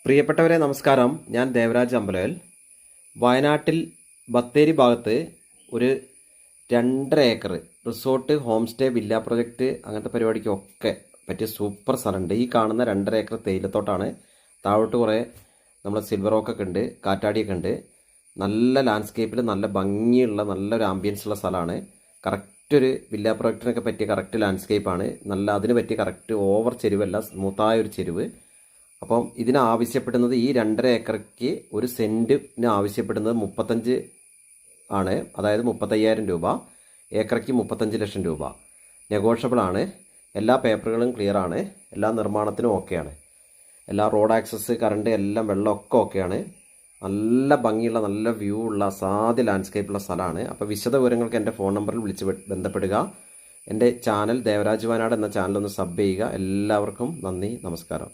പ്രിയപ്പെട്ടവരെ നമസ്കാരം. ഞാൻ ദേവരാജ് അമ്പലവൽ. വയനാട്ടിൽ ബത്തേരി ഭാഗത്ത് ഒരു 2.5 acre resort, home stay, villa project അങ്ങനത്തെ പരിപാടിക്കൊക്കെ പറ്റിയ സൂപ്പർ സ്ഥലമുണ്ട്. ഈ കാണുന്ന 2.5 ഏക്കർ തേയിലത്തോട്ടാണ്. താഴോട്ട് കുറേ നമ്മളെ സിൽവർ റോക്കൊക്കെ ഉണ്ട്, കാറ്റാടിയൊക്കെ ഉണ്ട്. നല്ല ലാൻഡ്സ്കേപ്പിൽ നല്ല ഭംഗിയുള്ള നല്ലൊരു ആംബിയൻസ് ഉള്ള സ്ഥലമാണ്. കറക്റ്റ് ഒരു വില്ല പ്രൊജക്റ്റിനൊക്കെ പറ്റിയ കറക്റ്റ് ലാൻഡ്സ്കേപ്പാണ്. നല്ല അതിന് പറ്റിയ കറക്റ്റ് ഓവർ ചെരുവല്ല, സ്മൂത്തായ ഒരു ചെരുവ്. അപ്പം ഇതിന് ആവശ്യപ്പെടുന്നത് ഈ 2.5 ഏക്കർക്ക് ഒരു സെൻറ്റിന് ആവശ്യപ്പെടുന്നത് 35 ആണ്. അതായത് 35,000 രൂപ. ഏക്കറയ്ക്ക് 35 ലക്ഷം രൂപ. നെഗോഷ്യബിൾ ആണ്. എല്ലാ പേപ്പറുകളും ക്ലിയർ ആണ്. എല്ലാ നിർമ്മാണത്തിനും ഓക്കെയാണ്. എല്ലാ റോഡ് ആക്സസ്, കറണ്ട്, എല്ലാം വെള്ളമൊക്കെ ഓക്കെയാണ്. നല്ല ഭംഗിയുള്ള നല്ല വ്യൂ ഉള്ള അസാധ്യ ലാൻഡ്സ്കേപ്പുള്ള സ്ഥലമാണ്. അപ്പോൾ വിശദ വിവരങ്ങൾക്ക് എൻ്റെ ഫോൺ നമ്പറിൽ വിളിച്ച് ബന്ധപ്പെടുക. എൻ്റെ ചാനൽ ദേവരാജ് വയനാട് എന്ന ചാനലൊന്ന് സബ് ചെയ്യുക. എല്ലാവർക്കും നന്ദി, നമസ്കാരം.